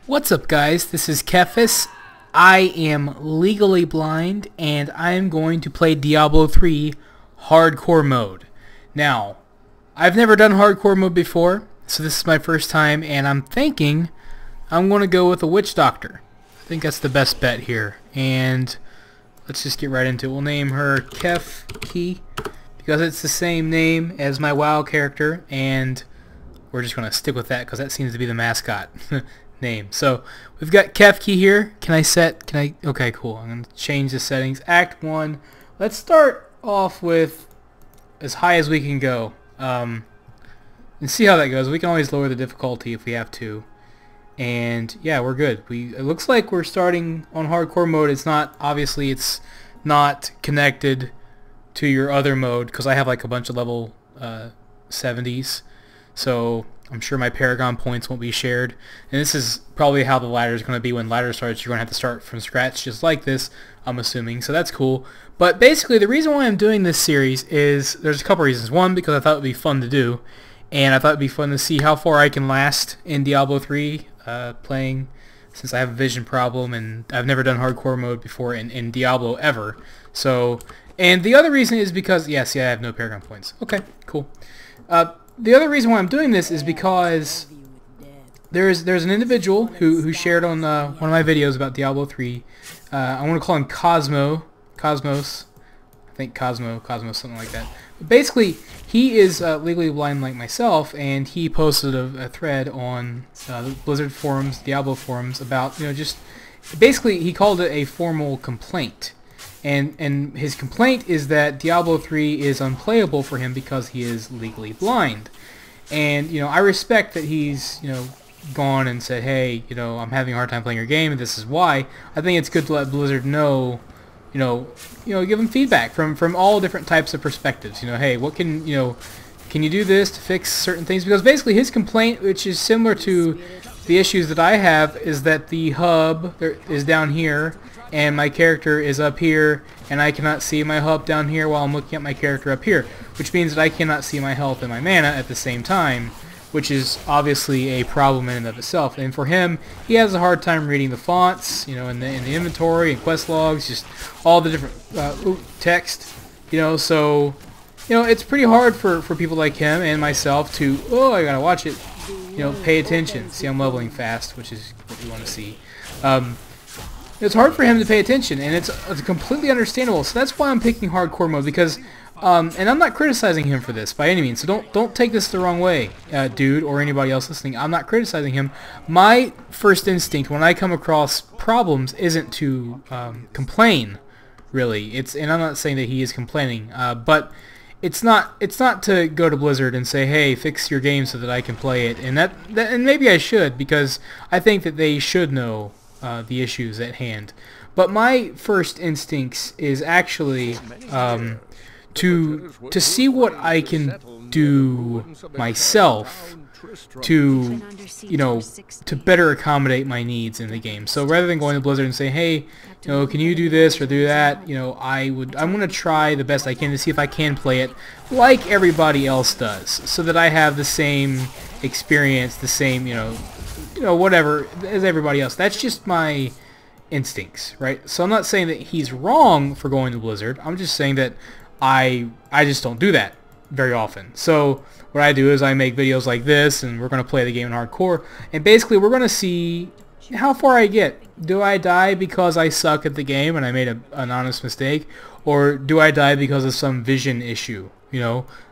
What's up, guys? This is Kephas. I am legally blind and I am going to play Diablo 3 hardcore mode. Now, I've never done hardcore mode before, so this is my first time, and I'm thinking I'm going to go with a witch doctor. I think that's the best bet here. And let's just get right into it. We'll name her Kephas because it's the same name as my WoW character, and we're just going to stick with that because that seems to be the mascot name. So we've got Kephas here. Okay, cool. I'm going to change the settings. Act 1. Let's start off with as high as we can go. And see how that goes. We can always lower the difficulty if we have to. And yeah, we're good. It looks like we're starting on hardcore mode. It's not, obviously it's not connected to your other mode because I have like a bunch of level 70s. So I'm sure my Paragon points won't be shared. And this is probably how the ladder is going to be when ladder starts. You're going to have to start from scratch just like this, I'm assuming. So that's cool. But basically the reason why I'm doing this series is there's a couple reasons. One, because I thought it would be fun to do. And I thought it would be fun to see how far I can last in Diablo 3 playing, since I have a vision problem and I've never done hardcore mode before in Diablo ever. So, and the other reason is because, yeah, see, I have no Paragon points. Okay, cool. The other reason why I'm doing this is because there's an individual who shared on one of my videos about Diablo 3. I want to call him Cosmos. I think Cosmos, something like that. But basically, he is legally blind like myself, and he posted a thread on the Blizzard forums, Diablo forums, about, just basically he called it a formal complaint. And his complaint is that Diablo 3 is unplayable for him because he is legally blind. And, I respect that he's, gone and said, hey, I'm having a hard time playing your game and this is why. I think it's good to let Blizzard know, give them feedback from all different types of perspectives. Hey, what can you do this to fix certain things? Because basically his complaint, which is similar to the issues that I have, is that the hub is down here and my character is up here, and I cannot see my hub down here while I'm looking at my character up here, which means that I cannot see my health and my mana at the same time, which is obviously a problem in and of itself. And for him, he has a hard time reading the fonts, in the inventory and quest logs, just all the different text, so it's pretty hard for people like him and myself to, I gotta watch it, pay attention. See, I'm leveling fast, which is what we want to see. It's hard for him to pay attention, and it's completely understandable. So that's why I'm picking hardcore mode, because, and I'm not criticizing him for this by any means. So don't take this the wrong way, dude, or anybody else listening. I'm not criticizing him. My first instinct when I come across problems isn't to complain, really. And I'm not saying that he is complaining, but it's not to go to Blizzard and say, hey, fix your game so that I can play it. And and maybe I should, because I think that they should know the issues at hand. But my first instincts is actually to see what I can do myself to to better accommodate my needs in the game. So rather than going to Blizzard and say, hey, can you do this or do that, I'm going to try the best I can to see if I can play it like everybody else does, so that I have the same experience, the same whatever as everybody else. That's just my instincts, right? So I'm not saying that he's wrong for going to Blizzard. I'm just saying that I just don't do that very often. So what I do is I make videos like this, and we're going to play the game in hardcore, and basically we're going to see how far I get. Do I die because I suck at the game and I made an honest mistake, or do I die because of some vision issue,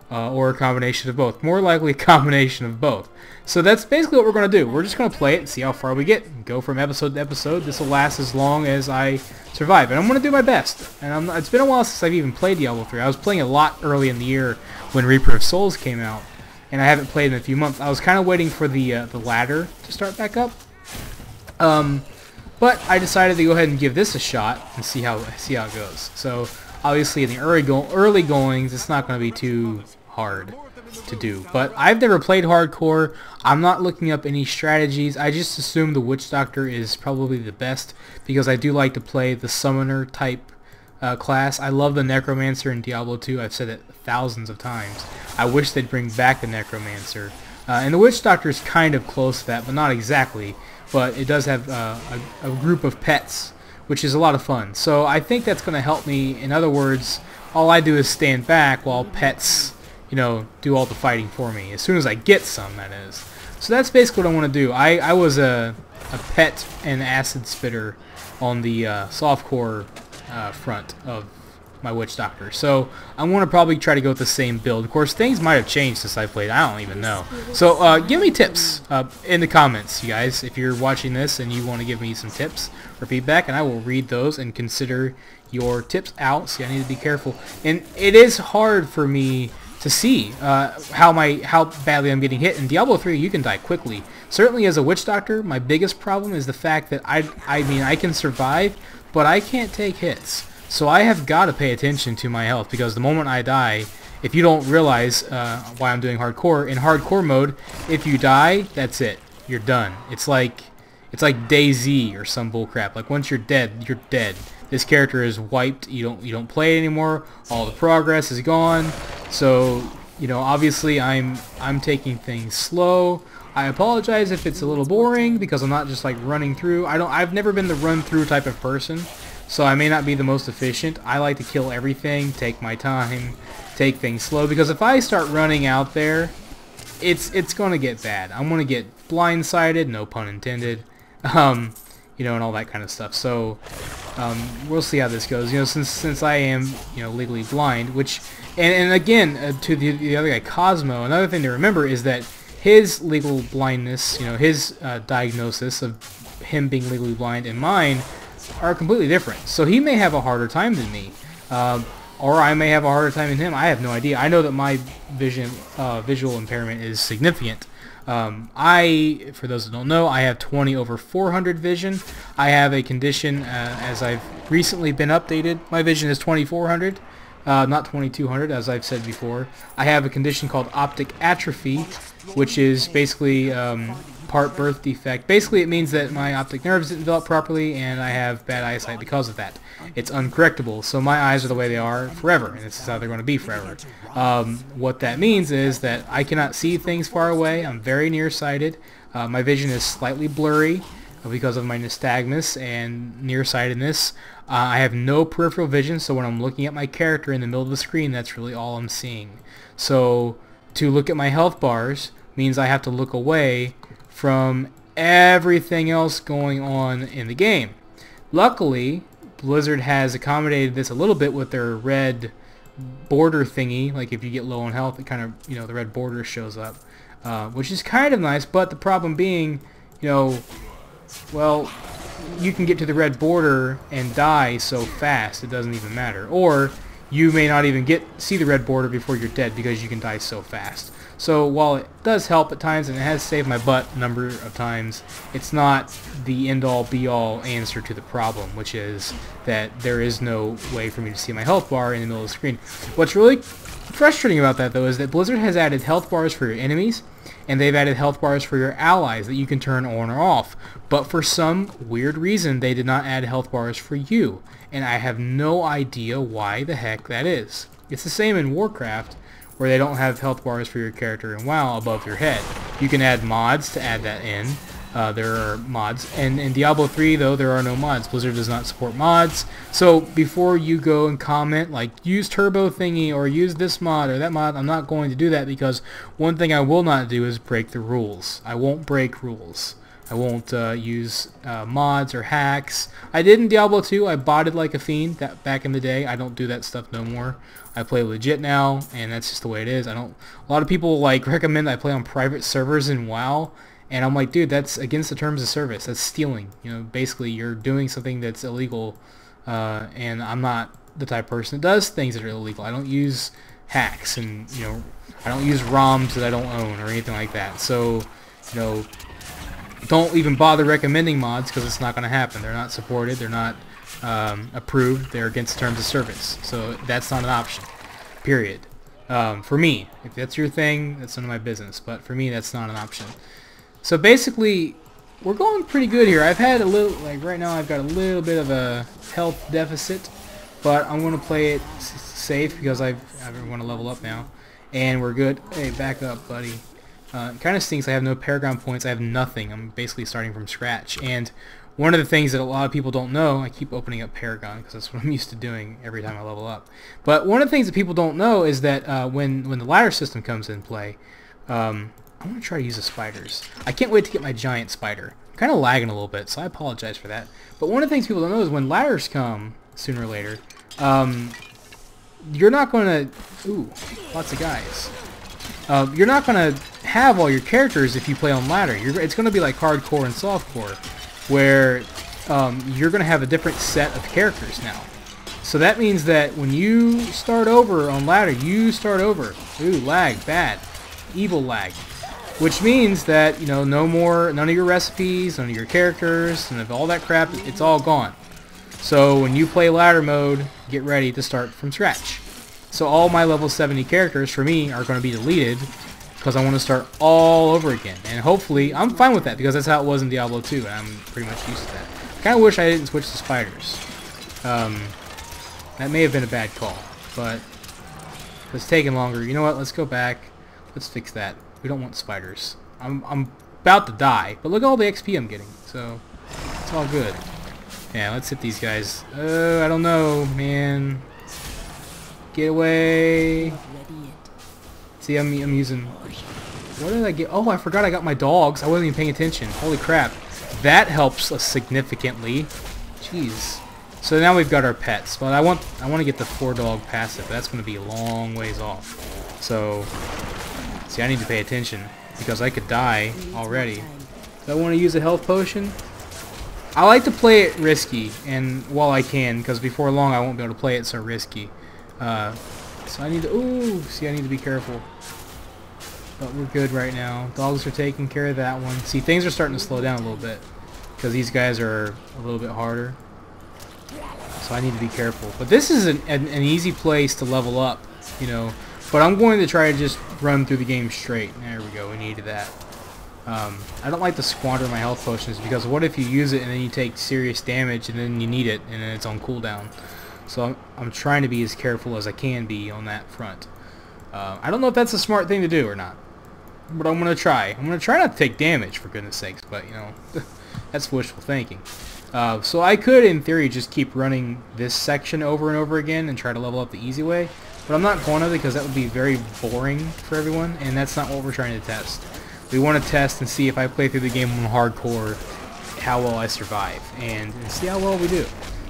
or a combination of both? More likely a combination of both. So that's basically what we're going to do. We're just going to play it and see how far we get and go from episode to episode. This will last as long as I survive, and I'm going to do my best. And it's been a while since I've even played Diablo 3. I was playing a lot early in the year when Reaper of Souls came out, and I haven't played in a few months. I was kind of waiting for the ladder to start back up. But I decided to go ahead and give this a shot and see how it goes. So obviously in the early goings, it's not going to be too hard to do. But I've never played hardcore. I'm not looking up any strategies. I just assume the Witch Doctor is probably the best, because I do like to play the summoner type class. I love the Necromancer in Diablo 2. I've said it thousands of times. I wish they'd bring back the Necromancer. And the Witch Doctor is kind of close to that, but not exactly. but it does have a group of pets, which is a lot of fun. So I think that's going to help me. In other words, all I do is stand back while pets, you know, do all the fighting for me. As soon as I get some, that is. So that's basically what I want to do. I was a pet and acid spitter on the softcore front of my witch doctor, so I'm going to probably try to go with the same build. Of course, things might have changed since I played. I don't even know. So give me tips in the comments, you guys, if you're watching this and you want to give me some tips or feedback, and I will read those and consider your tips out. See, I need to be careful, and it is hard for me to see how badly I'm getting hit. In Diablo 3, you can die quickly. Certainly as a witch doctor, my biggest problem is the fact that I mean I can survive, but I can't take hits. So I have got to pay attention to my health, because the moment I die, if you don't realize why I'm doing hardcore, in hardcore mode, if you die, that's it. You're done. It's like DayZ or some bullcrap. Like once you're dead, you're dead. This character is wiped. You don't play it anymore. All the progress is gone. So, you know, obviously I'm taking things slow. I apologize if it's a little boring, because I'm not just like running through. I've never been the run through type of person. So I may not be the most efficient. I like to kill everything, take my time, take things slow, because if I start running out there, it's going to get bad. I'm going to get blindsided, no pun intended, you know, and all that kind of stuff. So we'll see how this goes. You know, since I am, you know, legally blind, which, and again, to the other guy, Cosmo, another thing to remember is that his legal blindness, you know, his diagnosis of him being legally blind and mine are completely different. So he may have a harder time than me, or I may have a harder time than him. I have no idea. I know that my visual impairment is significant. For those that don't know, I have 20/400 vision. I have a condition, as I've recently been updated, my vision is 2400, not 2200, as I've said before. I have a condition called optic atrophy, which is basically part birth defect. Basically, it means that my optic nerves didn't develop properly, and I have bad eyesight because of that. It's uncorrectable, so my eyes are the way they are forever, and this is how they're going to be forever. What that means is that I cannot see things far away. I'm very nearsighted. My vision is slightly blurry because of my nystagmus and nearsightedness. I have no peripheral vision, so when I'm looking at my character in the middle of the screen, that's really all I'm seeing. So to look at my health bars means I have to look away from everything else going on in the game. Luckily, Blizzard has accommodated this a little bit with their red border thingy. Like if you get low on health, it kind of, you know, the red border shows up, which is kind of nice. But the problem being, you know, well, you can get to the red border and die so fast it doesn't even matter. Or you may not even see the red border before you're dead, because you can die so fast. So while it does help at times, and it has saved my butt a number of times, it's not the end-all be-all answer to the problem, which is that there is no way for me to see my health bar in the middle of the screen. What's really frustrating about that, though, is that Blizzard has added health bars for your enemies, and they've added health bars for your allies that you can turn on or off. But for some weird reason, they did not add health bars for you, and I have no idea why the heck that is. It's the same in Warcraft, where they don't have health bars for your character in WoW above your head. You can add mods to add that in. There are mods. And in Diablo 3, though, there are no mods. Blizzard does not support mods. So before you go and comment, like, use turbo thingy or use this mod or that mod, I'm not going to do that, because one thing I will not do is break the rules. I won't break rules. I won't use mods or hacks. I did in Diablo 2. I botted like a fiend back in the day. I don't do that stuff no more. I play legit now, and that's just the way it is. A lot of people like recommend I play on private servers in WoW, and I'm like, dude, that's against the terms of service. That's stealing. You know, basically you're doing something that's illegal, and I'm not the type of person that does things that are illegal. I don't use hacks, and you know, I don't use ROMs that I don't own or anything like that. So, you know, don't even bother recommending mods, because it's not going to happen. They're not supported. They're not approved. They're against the terms of service. So that's not an option. Period. For me, if that's your thing, that's none of my business. But for me, that's not an option. So basically, we're going pretty good here. I've had a little, like right now, I've got a little bit of a health deficit, but I'm going to play it safe, because I want to level up now, and we're good. Hey, back up, buddy. It kind of stinks. I have no Paragon points. I have nothing. I'm basically starting from scratch. And one of the things that a lot of people don't know, I keep opening up Paragon because that's what I'm used to doing every time I level up. But one of the things that people don't know is that when the ladder system comes in play, I'm going to try to use the spiders. I can't wait to get my giant spider. I'm kind of lagging a little bit, so I apologize for that. But one of the things people don't know is when ladders come, sooner or later, you're not going to... Ooh, lots of guys. You're not going to have all your characters if you play on ladder. It's going to be like hardcore and softcore, where you're going to have a different set of characters now. So that means that when you start over on ladder, you start over. Ooh, lag, bad. Evil lag. Which means that, you know, none of your recipes, none of your characters, none of all that crap, it's all gone. So when you play ladder mode, get ready to start from scratch. So all my level 70 characters for me are going to be deleted because I want to start all over again. And hopefully, I'm fine with that because that's how it was in Diablo 2 and I'm pretty much used to that. I kind of wish I didn't switch to spiders. That may have been a bad call, but it's taking longer. You know what? Let's go back. Let's fix that. We don't want spiders. I'm about to die, but look at all the XP I'm getting, so it's all good. Yeah, let's hit these guys. I don't know, man. Get away. See, I'm using... What did I get? Oh, I forgot I got my dogs. I wasn't even paying attention. Holy crap. That helps us significantly. Jeez. So now we've got our pets, but I want to get the 4-dog passive. That's going to be a long ways off. So, see, I need to pay attention because I could die already. Do I want to use a health potion? I like to play it risky, and while I can, because before long I won't be able to play it so risky. So I need to... Ooh, see, I need to be careful. But we're good right now. Dogs are taking care of that one. See, things are starting to slow down a little bit because these guys are a little bit harder. So I need to be careful. But this is an easy place to level up, you know. But I'm going to try to just run through the game straight. There we go. We needed that. I don't like to squander my health potions because what if you use it and then you take serious damage and then you need it and then it's on cooldown. So I'm trying to be as careful as I can be on that front. I don't know if that's a smart thing to do or not. But I'm going to try. I'm going to try not to take damage, for goodness sakes. But, you know, that's wishful thinking. So I could, in theory, just keep running this section over and over again and try to level up the easy way. But I'm not going to because that would be very boring for everyone. And that's not what we're trying to test. We want to test and see if I play through the game on hardcore, how well I survive. And see how well we do.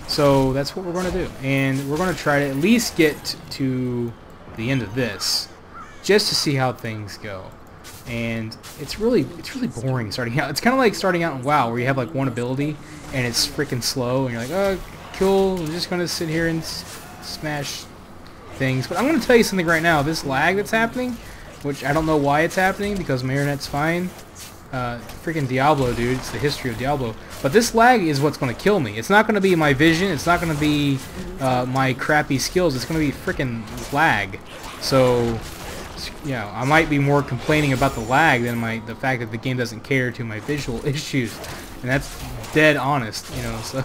So that's what we're going to do. And we're going to try to at least get to the end of this just to see how things go. And it's really boring starting out. It's kind of like starting out in WoW where you have like one ability and it's freaking slow and you're like, oh, cool, I'm just going to sit here and smash things. But I'm going to tell you something right now. This lag that's happening, which I don't know why it's happening because my internet's fine. Freaking Diablo, dude. It's the history of Diablo. But this lag is what's going to kill me. It's not going to be my vision. It's not going to be my crappy skills. It's going to be freaking lag. So, you know, I might be more complaining about the lag than the fact that the game doesn't cater to my visual issues. And that's dead honest, you know, so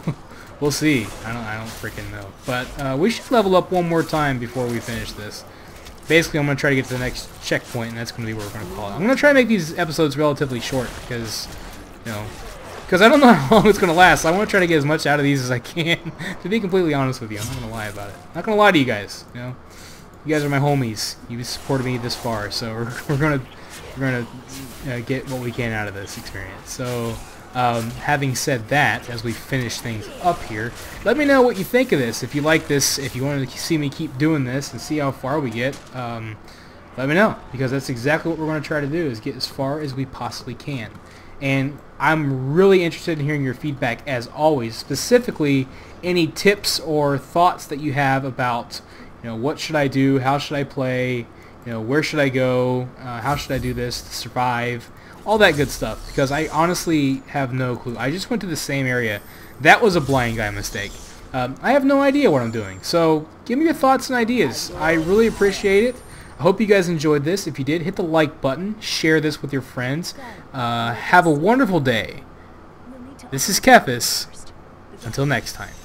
we'll see. I don't freaking know. But we should level up one more time before we finish this. Basically, I'm going to try to get to the next checkpoint, and that's going to be what we're going to call it. I'm going to try to make these episodes relatively short because, you know, because I don't know how long it's going to last. So I want to try to get as much out of these as I can. To be completely honest with you, I'm not going to lie about it. I'm not going to lie to you guys, you know. You guys are my homies. You supported me this far, so we're gonna get what we can out of this experience. So, having said that, as we finish things up here, let me know what you think of this. If you like this, if you want to see me keep doing this and see how far we get, let me know, because that's exactly what we're going to try to do, is get as far as we possibly can. And I'm really interested in hearing your feedback, as always, specifically any tips or thoughts that you have about, you know, what should I do, how should I play, you know, where should I go, how should I do this to survive, all that good stuff, because I honestly have no clue. I just went to the same area. That was a blind guy mistake. I have no idea what I'm doing, so give me your thoughts and ideas. I really appreciate it. I hope you guys enjoyed this. If you did, hit the like button, share this with your friends. Have a wonderful day. This is Kephas. Until next time.